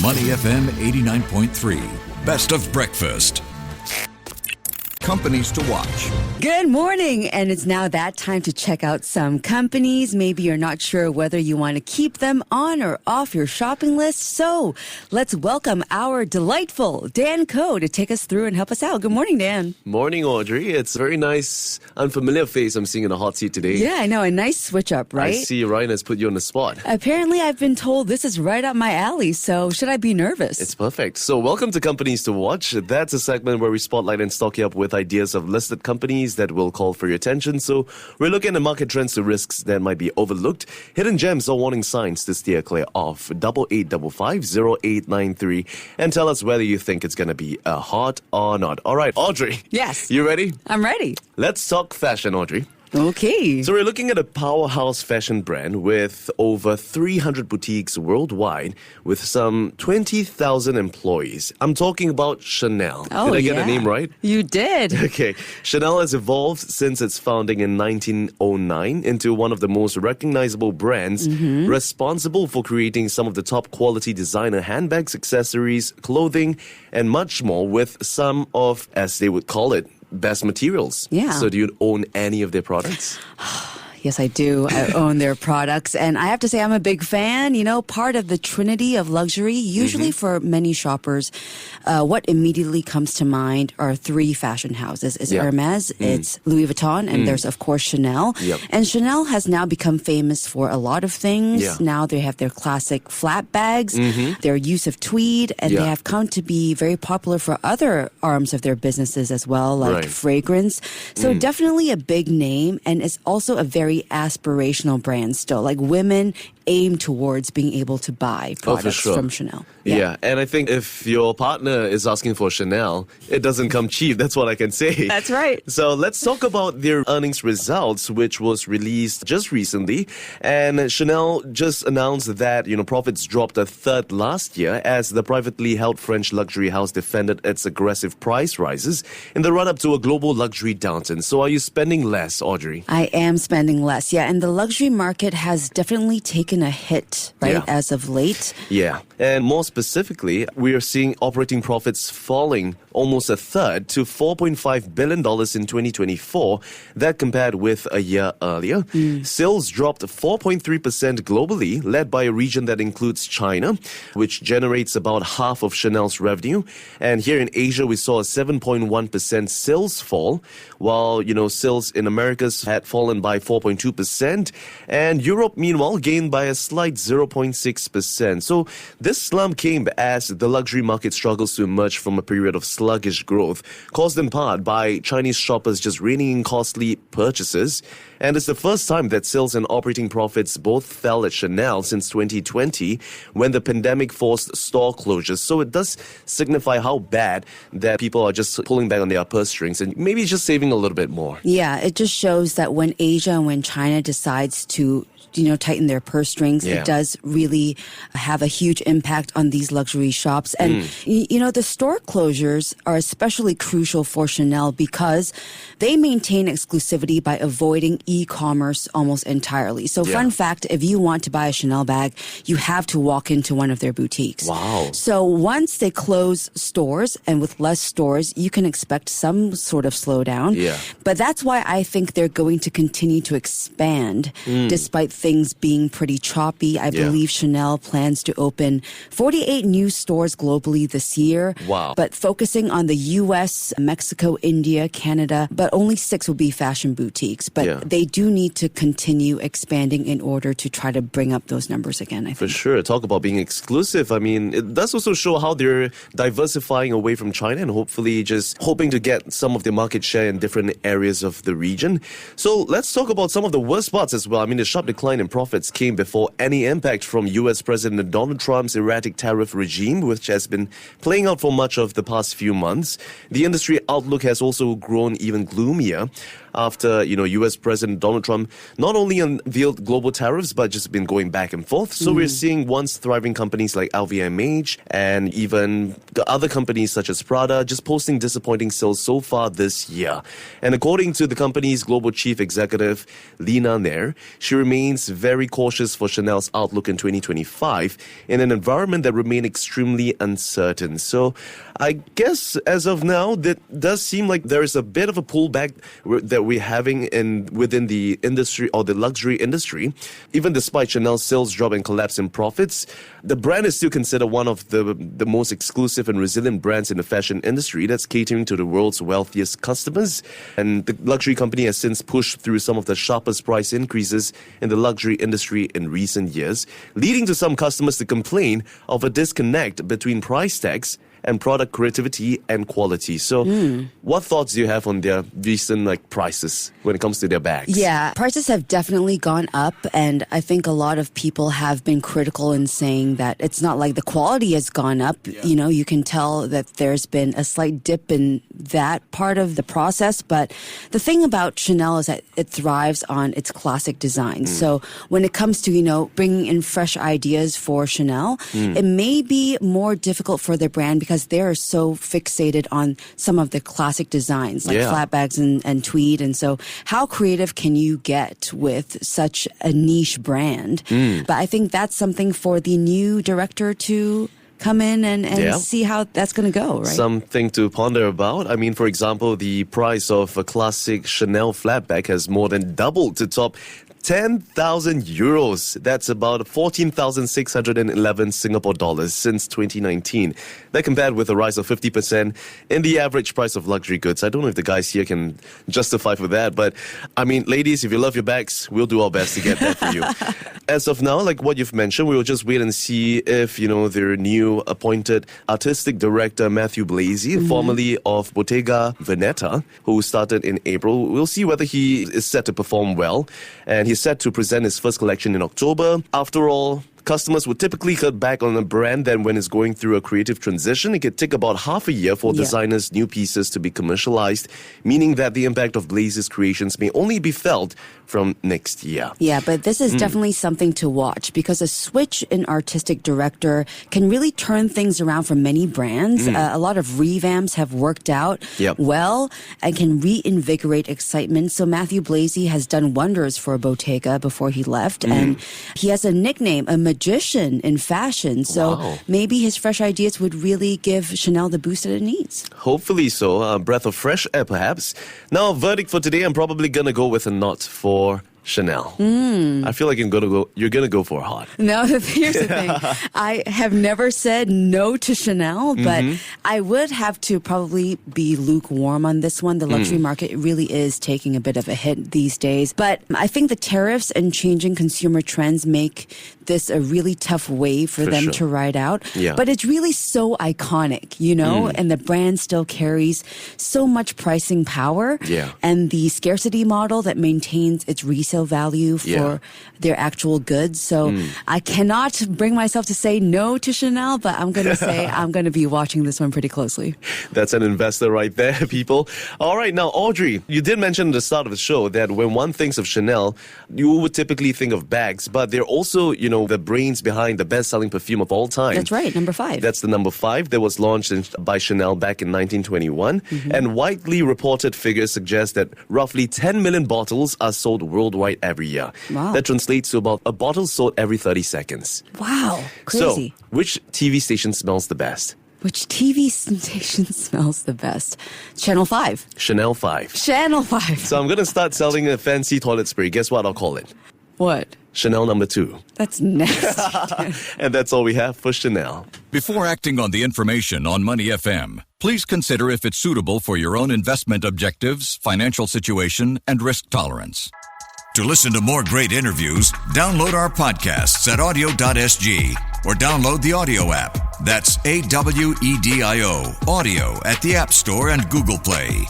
Money FM 89.3. Best of breakfast. Companies to watch. Good morning, and it's now that time to check out some companies. Maybe you're not sure whether you want to keep them on or off your shopping list. So let's welcome our delightful Dan Koh to take us through and help us out. Good morning, Dan. Morning, Audrey. It's a very nice, unfamiliar face I'm seeing in the hot seat today. Yeah, I know. A nice switch up, right? I see Ryan has put you on the spot. Apparently, I've been told this is right up my alley, so should I be nervous? It's perfect. So welcome to Companies to Watch. That's a segment where we spotlight and stock you up with ideas of listed companies that will call for your attention. So we're looking at market trends to risks that might be overlooked, hidden gems or warning signs to steer clear of. 8855-0893 and tell us whether you think it's going to be a hot or not. All right, Audrey. Yes. You ready? I'm ready. Let's talk fashion, Audrey. Okay. So we're looking at a powerhouse fashion brand with over 300 boutiques worldwide with some 20,000 employees. I'm talking about Chanel. Oh, did I get the name right? You did. Okay. Chanel has evolved since its founding in 1909 into one of the most recognizable brands responsible for creating some of the top quality designer handbags, accessories, clothing, and much more with some of, as they would call it, best materials. Yeah. So do you own any of their products? Yes, I do. I own their products. And I have to say, I'm a big fan. You know, part of the trinity of luxury, usually for many shoppers, what immediately comes to mind are three fashion houses. It's Hermes, it's Louis Vuitton, and there's, of course, Chanel. Yep. And Chanel has now become famous for a lot of things. Yeah. Now they have their classic flat bags, their use of tweed, and they have come to be very popular for other arms of their businesses as well, like fragrance. So definitely a big name, and it's also a very aspirational brand still. Like women aim towards being able to buy products from Chanel. Yeah, and I think if your partner is asking for Chanel, it doesn't come cheap. That's what I can say. That's right. So let's talk about their earnings results, which was released just recently. And Chanel just announced that, profits dropped a third last year as the privately held French luxury house defended its aggressive price rises in the run-up to a global luxury downturn. So are you spending less, Audrey? I am spending less, yeah. And the luxury market has definitely taken a hit, right, as of late. Yeah. And more specifically, we are seeing operating profits falling almost a third to $4.5 billion in 2024. That compared with a year earlier. Sales dropped 4.3% globally, led by a region that includes China, which generates about half of Chanel's revenue. And here in Asia, we saw a 7.1% sales fall, while, sales in Americas had fallen by 4.2%. And Europe, meanwhile, gained by a slight 0.6%. So this slump came as the luxury market struggles to emerge from a period of sluggish growth, caused in part by Chinese shoppers just reining in costly purchases. And it's the first time that sales and operating profits both fell at Chanel since 2020 when the pandemic forced store closures. So it does signify how bad that people are just pulling back on their purse strings and maybe just saving a little bit more. Yeah, it just shows that when Asia and when China decides to tighten their purse strings, it does really have a huge impact on these luxury shops. And, the store closures are especially crucial for Chanel because they maintain exclusivity by avoiding e-commerce almost entirely. So fun fact, if you want to buy a Chanel bag, you have to walk into one of their boutiques. Wow. So once they close stores, and with less stores, you can expect some sort of slowdown. Yeah. But that's why I think they're going to continue to expand despite things being pretty choppy. I believe Chanel plans to open 48 new stores globally this year. Wow. But focusing on the US, Mexico, India, Canada, but only 6 will be fashion boutiques. But they do need to continue expanding in order to try to bring up those numbers again, I think. For sure. Talk about being exclusive. I mean, it does also show how they're diversifying away from China and hopefully just hoping to get some of their market share in different areas of the region. So let's talk about some of the worst parts as well. I mean, the sharp decline in profits came before any impact from US President Donald Trump's erratic tariff regime, which has been playing out for much of the past few months. The industry outlook has also grown even gloomier after, US President Donald Trump not only unveiled global tariffs, but just been going back and forth. So we're seeing once thriving companies like LVMH and even the other companies such as Prada just posting disappointing sales so far this year. And according to the company's global chief executive, Lina Nair, she remains is very cautious for Chanel's outlook in 2025 in an environment that remained extremely uncertain. So I guess as of now, that does seem like there is a bit of a pullback that we're having within the industry or the luxury industry. Even despite Chanel's sales drop and collapse in profits, the brand is still considered one of the most exclusive and resilient brands in the fashion industry that's catering to the world's wealthiest customers. And the luxury company has since pushed through some of the sharpest price increases in the luxury industry in recent years, leading to some customers to complain of a disconnect between price tags and product creativity and quality. So what thoughts do you have on their recent prices when it comes to their bags? Yeah, prices have definitely gone up, and I think a lot of people have been critical in saying that it's not like the quality has gone up. Yeah. You know, you can tell that there's been a slight dip in that part of the process, but the thing about Chanel is that it thrives on its classic designs. So when it comes to, bringing in fresh ideas for Chanel, it may be more difficult for their brand because they are so fixated on some of the classic designs like flat bags and tweed. And so how creative can you get with such a niche brand? But I think that's something for the new director to come in and see how that's going to go, right? Something to ponder about. I mean, for example, the price of a classic Chanel flat bag has more than doubled to top 10,000 euros. That's about 14,611 Singapore dollars since 2019. That compared with a rise of 50% in the average price of luxury goods. I don't know if the guys here can justify for that, but I mean, ladies, if you love your bags, we'll do our best to get that for you. As of now, like what you've mentioned, we will just wait and see if, their new appointed artistic director, Matthew Blasey, formerly of Bottega Veneta, who started in April, we'll see whether he is set to perform well. And he's set to present his first collection in October. After all, customers would typically cut back on a brand then when it's going through a creative transition. It could take about half a year for designers' new pieces to be commercialized, meaning that the impact of Blaze's creations may only be felt from next year. Yeah, but this is definitely something to watch because a switch in artistic director can really turn things around for many brands. A lot of revamps have worked out well and can reinvigorate excitement. So Matthew Blasey has done wonders for Bottega before he left. And he has a nickname, a magician in fashion. So maybe his fresh ideas would really give Chanel the boost that it needs. Hopefully so. A breath of fresh air, perhaps. Now, verdict for today, I'm probably going to go with a nod for Chanel. I feel like you're gonna go for a hot. No, here's the thing. I have never said no to Chanel, but I would have to probably be lukewarm on this one. The luxury market really is taking a bit of a hit these days. But I think the tariffs and changing consumer trends make this a really tough wave for them to ride out. But it's really so iconic, and the brand still carries so much pricing power. And the scarcity model that maintains its resale value for their actual goods. So I cannot bring myself to say no to Chanel, but I'm going to say I'm going to be watching this one pretty closely. That's an investor right there, people. All right, now, Audrey, you did mention at the start of the show that when one thinks of Chanel, you would typically think of bags, but they're also, the brains behind the best-selling perfume of all time. That's right, number 5. That's the number 5 that was launched by Chanel back in 1921. And widely reported figures suggest that roughly 10 million bottles are sold worldwide every year. Wow. That translates to about a bottle sold every 30 seconds. Wow, crazy. So, which TV station smells the best? Which TV station smells the best? Channel 5. Chanel 5. Channel 5. So I'm going to start selling a fancy toilet spray. Guess what I'll call it? What? Chanel number 2. That's nasty. And that's all we have for Chanel. Before acting on the information on Money FM, please consider if it's suitable for your own investment objectives, financial situation, and risk tolerance. To listen to more great interviews, download our podcasts at audio.sg or download the audio app. That's AWEDIO, audio at the App Store and Google Play.